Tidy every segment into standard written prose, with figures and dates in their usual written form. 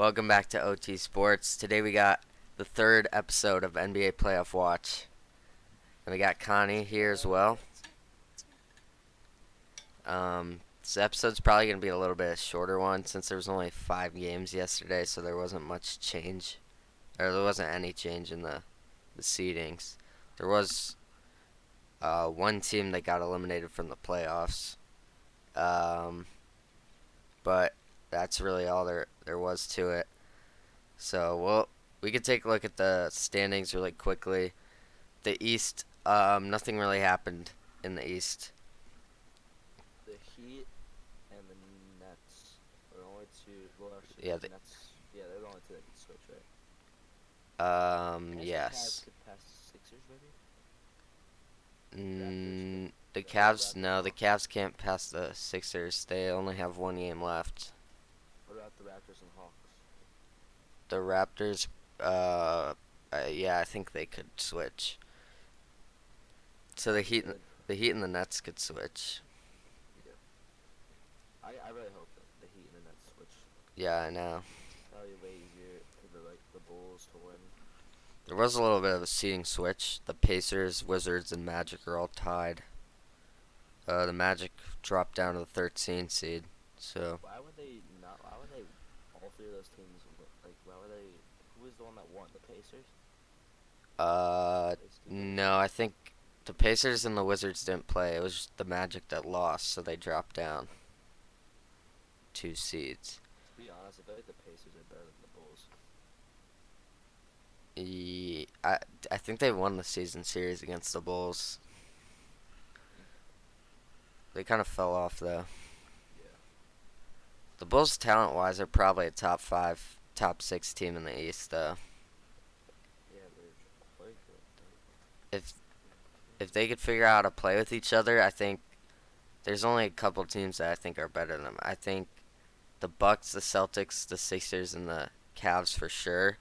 Welcome back to OT Sports. Today we got the third episode of NBA Playoff Watch. And we got Connie here as well. This episode's probably going to be a little bit shorter one since there was only 5 games yesterday, so there wasn't much change. Or there wasn't any change in the seedings. There was one team that got eliminated from the playoffs. But that's really all there was to it. So we could take a look at the standings really quickly. The East, nothing really happened in the East. The Heat and the Nets are the only two. Well, actually, Yeah, the Nets. Yeah, they're the only two that can switch, right? I guess the Cavs yes. could pass the Sixers, maybe. The Raptors Cavs, no, the Hawks. Cavs can't pass the Sixers. They only have one game left. What about the Raptors and Hawks? The Raptors, yeah, I think they could switch. So That'd be good. The Heat and the Nets could switch. Yeah. I really hope that the Heat and the Nets switch. Yeah, I know. That'll be way easier for the Bulls to win. There was a little bit of a seeding switch. The Pacers, Wizards, and Magic are all tied. The Magic dropped down to the 13 seed. So Why would they not? Why would they? All three of those teams. Like, why would they? Who was the one that won? The Pacers. no, I think the Pacers and the Wizards didn't play. It was just the Magic that lost, so they dropped down 2 seeds. To be honest, I feel like the Pacers are better than the Bulls. I think they won the season series against the Bulls. They kind of fell off though. Yeah. The Bulls, talent-wise, are probably a top 5, top 6 team in the East, though. Yeah, they're quite good. If if they could figure out how to play with each other, I think there's only a couple teams that I think are better than them. I think the Bucks, the Celtics, the Sixers, and the Cavs for sure.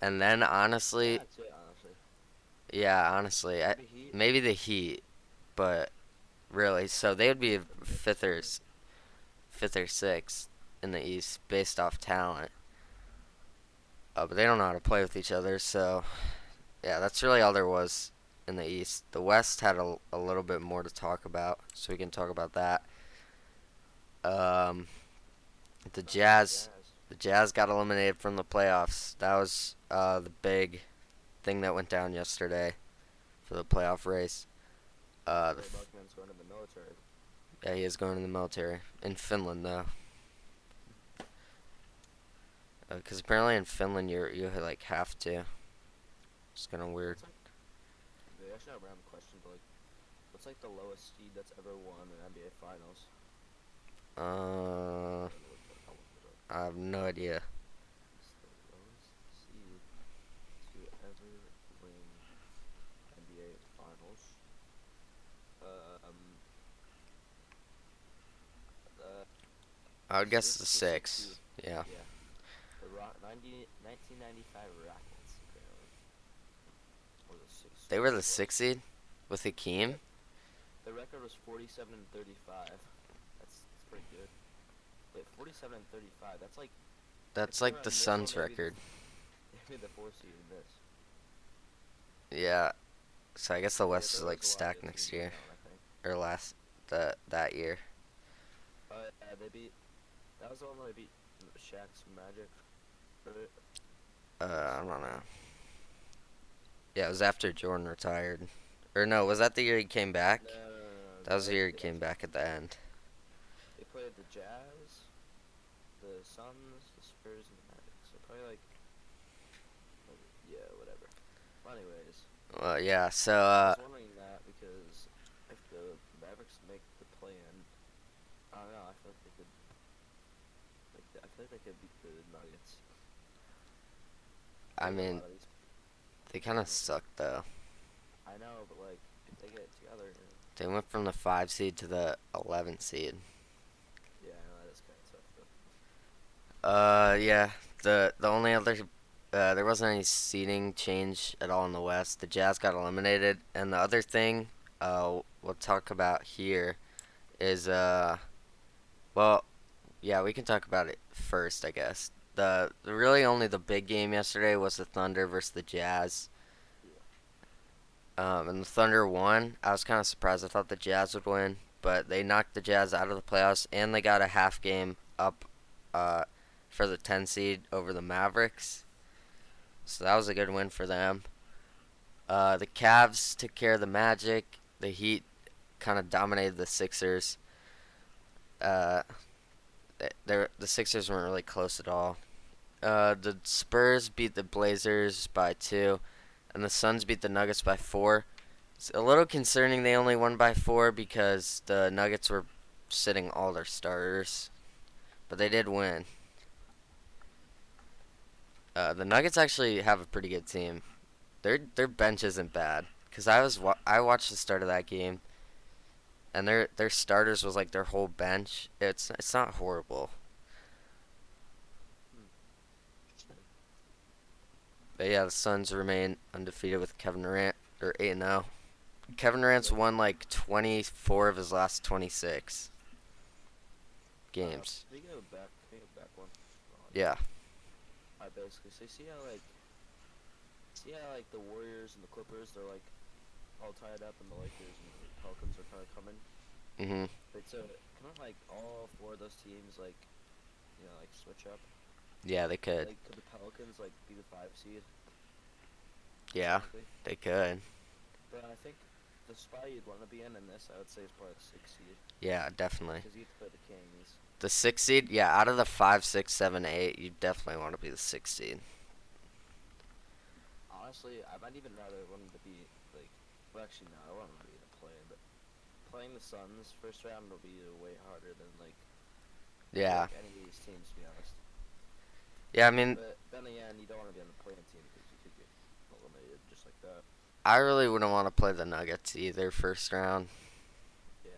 And then honestly, That's it, honestly. yeah, honestly, Maybe Heat. maybe the Heat, but really, so they would be fifth or sixth in the East based off talent. But they don't know how to play with each other, so yeah, that's really all there was in the East. The West had a little bit more to talk about, so we can talk about that. Um, the Jazz, the Jazz got eliminated from the playoffs. That was the big thing that went down yesterday for the playoff race. Buckman's going to the military. Yeah, he is going in the military in Finland though, because apparently in Finland you like have to. It's kind of weird. They actually have a random question, but like, what's like the lowest seed that's ever won an NBA Finals? I have no idea. What's the lowest seed to ever win NBA Finals? Um, I would guess the the 6. Yeah. Yeah. The 1995 Rockets, apparently. Or the 6th. They were the 6th seed with Hakeem. Yep. The record was 47-35. That's pretty good. Wait, 47-35. That's if they were like the in this one, Suns record. Maybe the 4th seed in this. Yeah. So I guess the Yeah, West is there like was a lot of stacked good next teams in year that one, I think. or that year. They beat. That was the one where they beat Shaq's Magic. Right? I don't know. Yeah, it was after Jordan retired. Or no, was that the year he came back? No. That was the year he came back at the end. They played the Jazz, the Suns, the Spurs, and the Magic. So probably like, yeah, whatever. Well, anyways, Well, yeah. So I was wondering that because if the Mavericks make the play-in, I don't know. I feel like they could. I feel like they could beat the Nuggets. I There's a mean, lot of these- they kind of suck though. I know, but like if they get it together, They went from the 5 seed to the 11th seed. yeah, I know that is kind of tough though. Yeah. The only other there wasn't any seeding change at all in the West. The Jazz got eliminated, and the other thing we'll talk about here is well, yeah, we can talk about it first, I guess. The really only the big game yesterday was the Thunder versus the Jazz. Yeah. And the Thunder won. I was kind of surprised. I thought the Jazz would win, but they knocked the Jazz out of the playoffs, and they got a half game up uh, for the 10 seed over the Mavericks. So that was a good win for them. The Cavs took care of the Magic. The Heat kind of dominated the Sixers. Uh, the Sixers weren't really close at all. The Spurs beat the Blazers by 2, and the Suns beat the Nuggets by 4. It's a little concerning they only won by 4 because the Nuggets were sitting all their starters, but they did win. The Nuggets actually have a pretty good team. Their bench isn't bad because I watched the start of that game, and their starters was like their whole bench. It's not horrible. Interesting. But yeah, the Suns remain undefeated with Kevin Durant, or 8-0. Kevin Durant's Yep. won like 24 of his last 26 games. Speaking of back one. Yeah. I basically say, see how like the Warriors and the Clippers, they're like all tied up, and the Lakers and the Pelicans are kind of coming. Mhm. But so kind of like all four of those teams like like switch up. Yeah, they could. Like could the Pelicans like be the 5 seed Yeah, technically? they could. But I think the spot you'd want to be in this, I would say, is probably the 6 seed Yeah, definitely. because you get to play the Kings. The 6 seed, yeah, out of the 5, 6, 7, 8, you definitely want to be the 6 seed. Honestly, I might even rather want them to be like. Well, actually, no, I want them to be in the play, but playing the Suns first round will be way harder than like I feel Yeah. like any of these teams, to be honest. Yeah, I mean, But then again, you don't want to be on the playing team because you could get eliminated just like that. I really wouldn't want to play the Nuggets either first round. Yeah.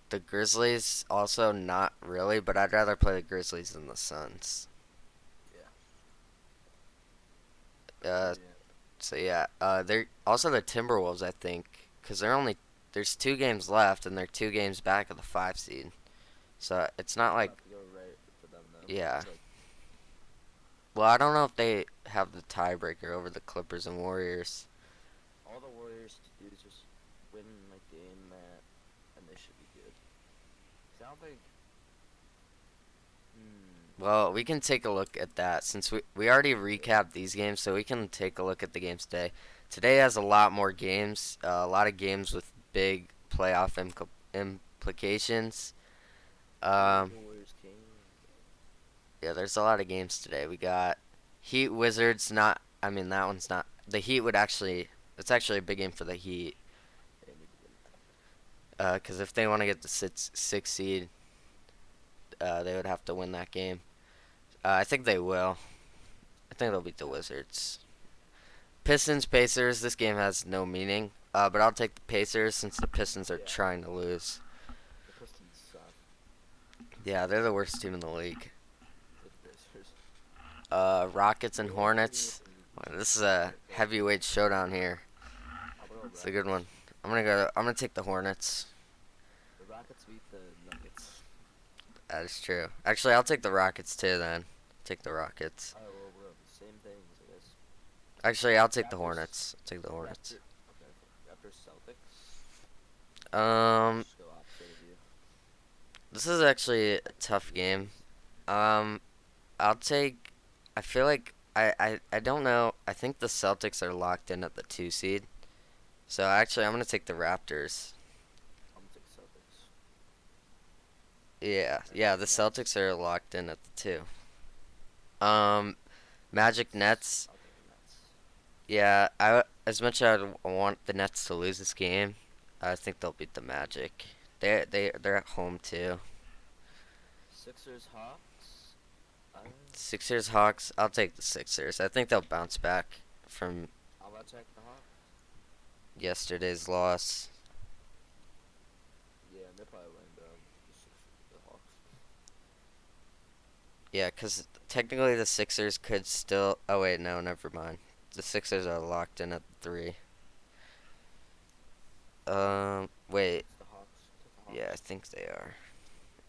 The Grizzlies also not really, but I'd rather play the Grizzlies than the Suns. Yeah. Uh, Yeah. so yeah, they're also the Timberwolves, I think, because there's 2 games left and they're 2 games back of the 5 seed. So it's not It'll like, have to go right for them though. yeah. It's like Well, I don't know if they have the tiebreaker over the Clippers and Warriors. all the Warriors to do is just win like game that, and they should be good. 'Cause I don't think. Hmm. Well, we can take a look at that since we already recapped these games, so we can take a look at the games today. Today has a lot more games, a lot of games with big playoff implications. Um, The Warriors King. yeah, there's a lot of games today. We got Heat Wizards. Not, I mean that one's not. The Heat would actually. It's actually a big game for the Heat. They need to get it. Because if they want to get the six seed, they would have to win that game. I think they will. I think they'll beat the Wizards. Pistons Pacers. This game has no meaning. But I'll take the Pacers since the Pistons are Yeah. trying to lose. The Pistons suck. Yeah, they're the worst team in the league. Take the Pacers. Rockets and Hornets. Wow, this is a heavyweight showdown here. I'll go It's a good Rockets. one. I'm gonna take the Hornets. The Rockets beat the Nuggets. That is true. Actually, I'll take the Rockets too. Then take the Rockets. Oh well, we're on the same things, I guess. Actually, I'll take the Raptors. Hornets. I'll take the Hornets. Okay. Raptors Celtics. Um, Just go opposite of you. this is actually a tough game. Um, I'll take. I feel like I don't know. I think the Celtics are locked in at the 2 seed. So actually, I'm gonna take the Raptors. I'm gonna take Celtics. Yeah, the Celtics are locked in at the 2. Magic Nets. I'll take the Nets. Yeah, as much as I want the Nets to lose this game, I think they'll beat the Magic. They're at home too. Sixers Hawks. Sixers Hawks. I'll take the Sixers. I think they'll bounce back from I'm gonna take the Hawks. yesterday's loss. Yeah, they probably win the Hawks. Yeah, 'cause technically the Sixers could still. Oh wait, no, never mind. The Sixers are locked in at 3. Wait. It's the Hawks. Take the Hawks. Yeah, I think they are.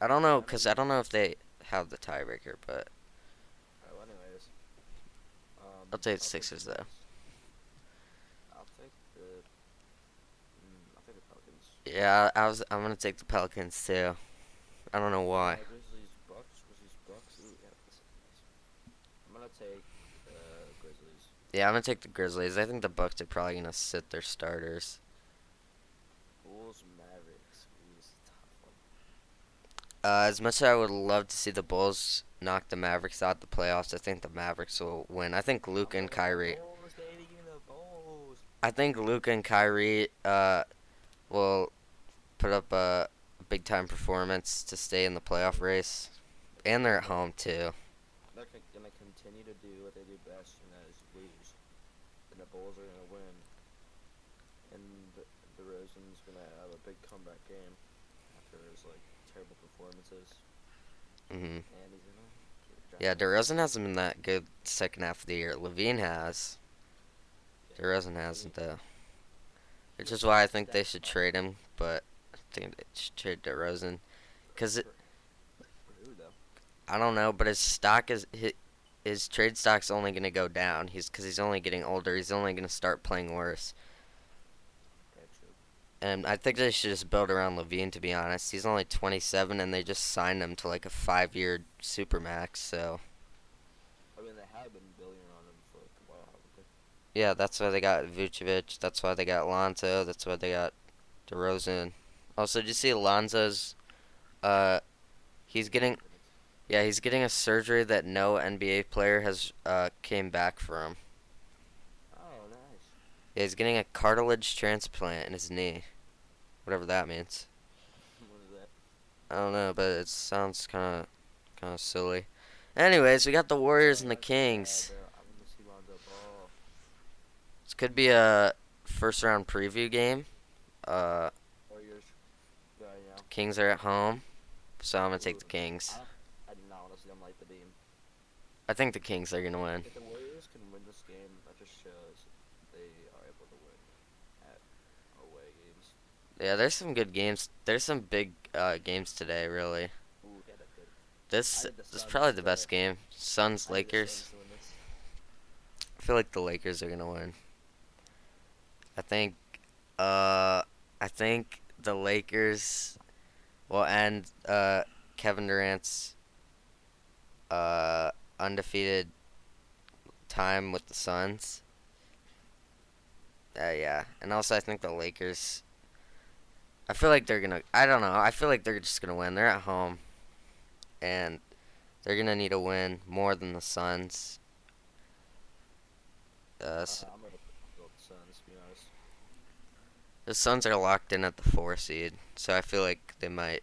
I don't know, 'cause I don't know if they have the tiebreaker, but I'll take the I'll take the Sixers though. Bucks. I'll take the. I'll take the Pelicans. Yeah, I'm gonna take the Pelicans too. I don't know why. Grizzlies, Bucks, Grizzlies, Bucks. Ooh, yeah, that's nice. I'm gonna take Grizzlies. Yeah, I'm gonna take the Grizzlies. I think the Bucks are probably gonna sit their starters. Bulls, Mavericks. Ooh, this is a tough one. As much as I would love to see the Bulls knock the Mavericks out the playoffs, I think the Mavericks will win. I think I'm Luke and taking the Kyrie. Bulls, baby. Give me the Bulls. I think Luke and Kyrie will put up a big time performance to stay in the playoff race, and they're at home too. They're gonna continue to do what they do best, and that is lose. And the Bulls are gonna win. And DeRozan's gonna have a big comeback game after his like terrible performances, Hmm. and he's gonna Yeah, draft. DeRozan hasn't been that good second half of the year. Levine has. Yeah, DeRozan he, hasn't though. he Which was is why I think they stepped should up trade him, but I think they should trade DeRozan. Cause for who though? I don't know, but his trade stock's only gonna go down. He's only getting older. He's only gonna start playing worse. Yeah, true. And I think they should just build around Levine. To be honest, he's only 27, and they just signed him to like a 5-year supermax. So I mean, they have been building on him for like a while, haven't yeah, that's why they got Vucevic. That's why they got Lonzo. That's why they got DeRozan. Also, did you see Lonzo's? Uh, he's they? getting Yeah, he's getting a surgery that no NBA player has came back from. Oh, nice. Yeah, he's getting a cartilage transplant in his knee, whatever that means. What is that? I don't know, but it sounds kind of silly. Anyways, we got the Warriors Oh, and the that's sad, Kings. bro. I want to see Lonzo Ball. This could be a first round preview game. Uh, Warriors right now. Kings are at home, so I'm gonna take Ooh, the Kings. I do not want to see them light the beam. I think the Kings are gonna win. If the Warriors can win this game, that just shows they are able to win at away games. Yeah, there's some good games. There's some big games today, really. Ooh, yeah, that's good. I This need the this is probably Suns the to. best game. Suns I need the Lakers. Suns to win this. I feel like the Lakers are gonna win. I think uh I think the Lakers will end Kevin Durant's uh undefeated time with the Suns. Yeah, and also I think the Lakers. I feel like they're gonna. I don't know. I feel like they're just gonna win. They're at home, and they're gonna need a win more than the Suns. I'm gonna go with the Suns, to be honest. The Suns are locked in at the 4 seed, so I feel like they might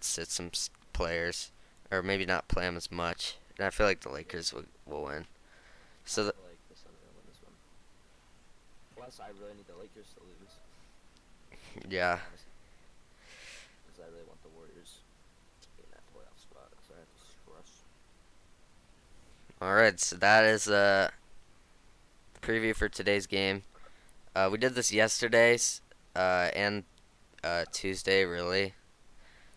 sit some players, or maybe not play them as much. And I feel like the Lakers will win. I So the, feel like the Suns are gonna win this one. Plus, I really need the Lakers to lose. yeah, Honestly, because I really want the Warriors to be in that playoff spot, so I have to stress. all right. So that is preview for today's game. We did this yesterday, and Tuesday really.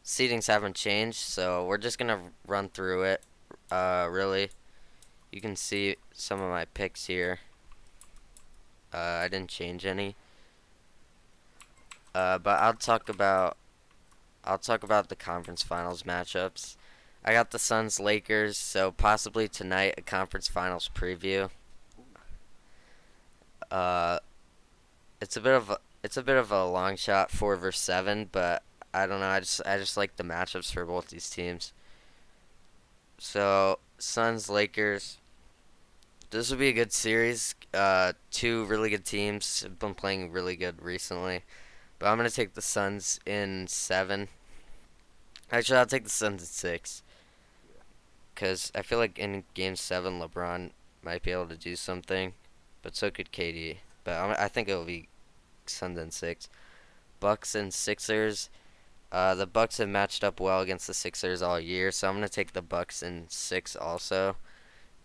Seedings haven't changed, so we're just gonna run through it. Really, you can see some of my picks here. I didn't change any. But I'll talk about the conference finals matchups. I got the Suns Lakers, so possibly tonight a conference finals preview. Uh, it's a bit of a long shot 4 versus 7, but I don't know. I just like the matchups for both these teams. So Suns Lakers. This will be a good series. Two really good teams have been playing really good recently. But I'm gonna take the Suns in 7. Actually, I'll take the Suns in 6. Yeah. Cause I feel like in Game 7, LeBron might be able to do something, but so could KD. But I think it will be Suns in 6. Bucks and Sixers. The Bucks have matched up well against the Sixers all year, so I'm gonna take the Bucks in 6 also.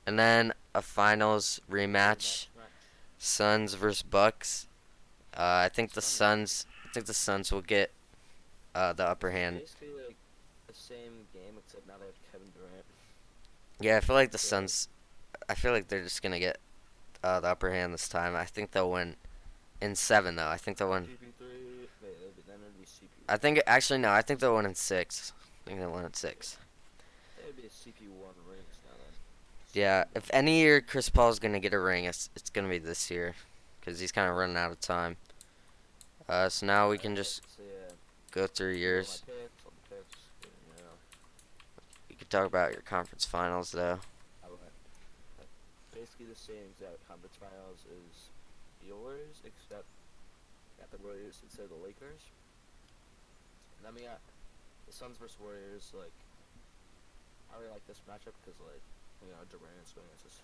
And then a finals rematch, Rematch. Suns versus Bucks. I think the Suns. Suns. I think the Suns will get the upper hand. Basically, like the same game, except now they have Kevin Durant. Yeah, I feel like the So, Suns. I feel like they're just gonna get the upper hand this time. I think they'll win in 7 though. I think they'll win. CP3. Wait, then it'd be CP1. I think actually no. I think they'll win in 6. I think they'll win in 6. It'd be a CP1 rings now then. Yeah. CP1. If any year Chris Paul's gonna get a ring, it's gonna be this year, because he's kind of running out of time. So now we can just So yeah. go through years. All the picks. You know, You could talk about your conference finals though. I went basically the same exact conference finals as the Warriors, except got the Warriors instead of the Lakers. And then we got the Suns versus Warriors. Like, I really like this matchup because, like, Durant's going against his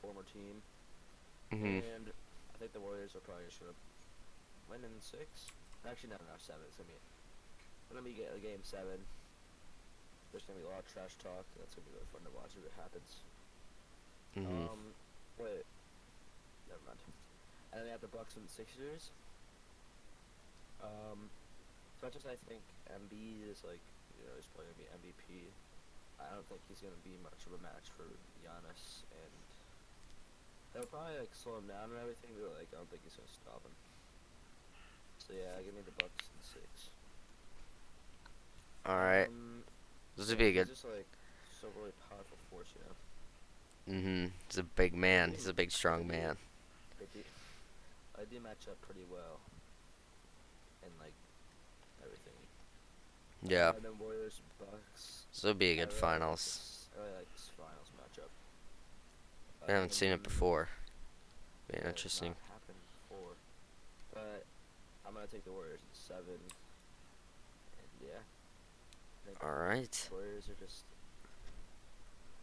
former team, and I think the Warriors are probably just gonna win in 6. Actually, no, 7. It's gonna be a game 7. There's gonna be a lot of trash talk. That's gonna be really fun to watch if it happens. Wait, never mind. And then we have the Bucks and the Sixers. As much as I think Embiid is he's probably gonna be MVP. I don't think he's gonna be much of a match for Giannis, and they'll probably slow him down and everything, but I don't think he's gonna stop him. So yeah, give me the Bucks in 6. All right. This would be a good. He's just so really powerful force, He's a big man. He's a big, strong man. I do match up pretty well, and everything. Yeah. And then Warriors, Bucks. This would be a good I really finals. I really like this finals matchup. I haven't seen it before. Be It's interesting. not happened before, but I'm gonna take the Warriors in 7. And yeah. I think All right. Warriors are just.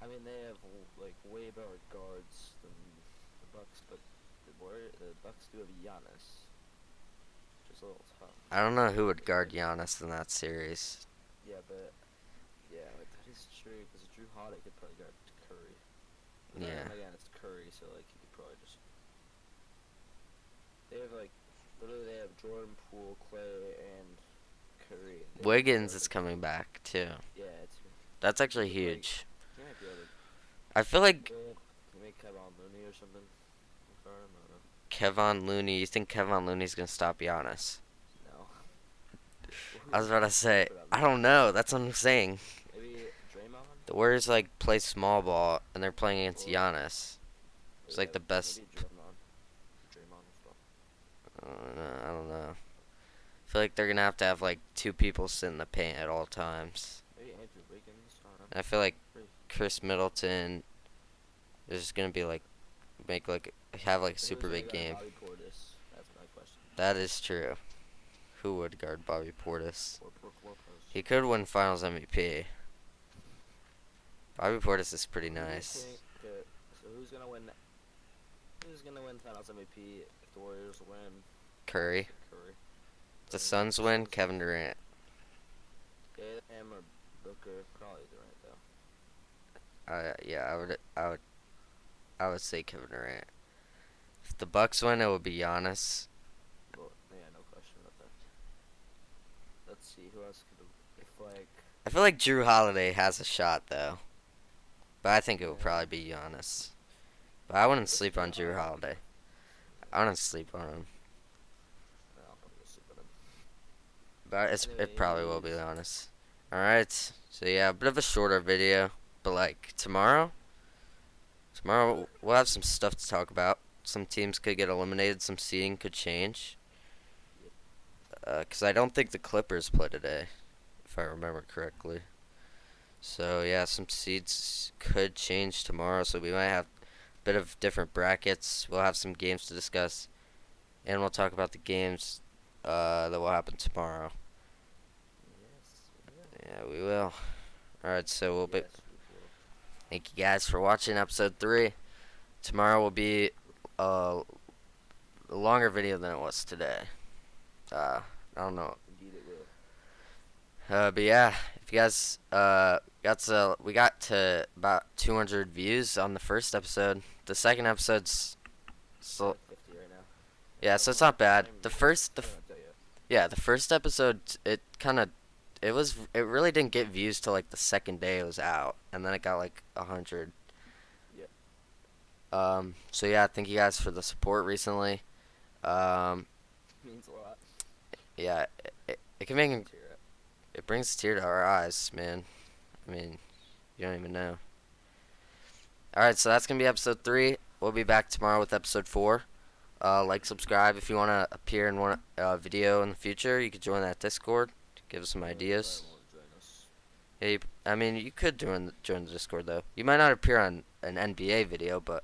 I mean, they have way better guards than the Bucks, but the Bucks do have Giannis, which is a little tough. I don't know who would guard Giannis in that series. Yeah, but that is true because Drew Holiday could probably guard Curry. But Yeah. then again, it's Curry, so he could probably just. They have literally they have Jordan Poole, Clay, and Curry. And Wiggins is coming back too. Yeah, it's. That's actually Like, huge. He might be able to. I feel like Can you make Kevin Looney or something? Guard him? I don't know. Kevon Looney. You think Kevon Looney's gonna stop Giannis? No. I was about to say. I don't know. That's what I'm saying. Maybe Draymond? The Warriors play small ball and they're playing against Or- Giannis. It's Maybe the best. Maybe Draymond as well. I don't know. I feel like they're gonna have to have 2 people sit in the paint at all times. Maybe Andrew Wiggins. I don't know. And I feel like Pretty- Chris Middleton is just gonna be have a Who's super gonna big guard game. Bobby Portis? That's my question. That is true. Who would guard Bobby Portis? Or Brook Lopez. He could win Finals MVP. Bobby Portis is pretty Who do you nice. think, so who's gonna win? Who's gonna win Finals MVP if the Warriors win? Curry. Curry. If the Suns win, Kevin Durant. Him or Booker? Probably Durant though. Yeah, I would say Kevin Durant. If the Bucks win, it would be Giannis. Well, yeah, no question about that. Let's see who else could. If I feel like Drew Holiday has a shot though, but I think it would probably be Giannis. But I wouldn't sleep on Drew Holiday. I wouldn't sleep on him, I'll probably go sleep on him. but it probably will be Giannis. All right, so yeah, a bit of a shorter video, but tomorrow we'll have some stuff to talk about. Some teams could get eliminated, some seeding could change. 'Cause I don't think the Clippers play today, if I remember correctly. So yeah, some seeds could change tomorrow, so we might have a bit of different brackets. We'll have some games to discuss, and we'll talk about the games that will happen tomorrow. Yes. Yeah, we will. Alright, so we'll be. Yes, we will. Thank you guys for watching episode 3. Tomorrow will be a longer video than it was today. I don't know. Indeed, it will. But yeah, if you guys we got to about 200 views on the first episode. The second episode's so 50 right now. yeah, so it's not bad. The first I don't know what to tell you. yeah, the first episode it really didn't get views till the second day it was out, and then it got 100. Yeah. So yeah, thank you guys for the support recently. Um, Means a lot. yeah, it can make Tear it. it brings a tear to our eyes, man. I mean, you don't even know. All right, so that's gonna be episode 3. We'll be back tomorrow with episode 4. Like, subscribe if you want to appear in one video in the future. You could join that Discord. Give us some Probably ideas. won't join us. Yeah, I mean, you could join the Discord though. You might not appear on an NBA video, but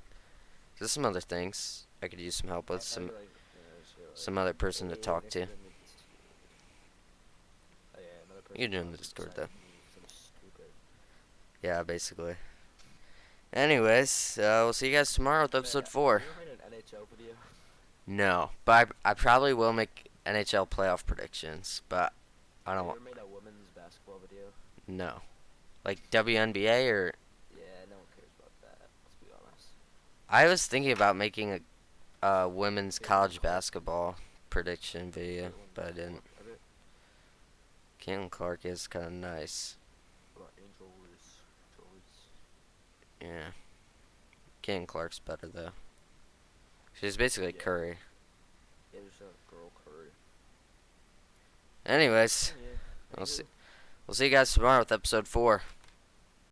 there's some other things I could use some help with. I Some like, say some other person to even talk if to. you're in the oh yeah, another person You can join the wants to Discord decide though. to do something stupid. Yeah, basically. Anyways, we'll see you guys tomorrow with episode 4. Have you ever made an NHL video? No, but I probably will make NHL playoff predictions, but I Have you don't. ever made a women's basketball video? No, like WNBA or Yeah, no one cares about that. Let's be honest. I was thinking about making a women's Caitlin college Clark. basketball prediction video, Caitlin but I didn't. Clark, have it. Caitlin Clark is kind of nice. What about Angel Reese? Yeah, Caitlin Clark's better though. She's basically Yeah. Curry. Yeah, there's a girl Curry. Anyways, Yeah. we'll see. Anywho, We'll see you guys tomorrow with episode 4.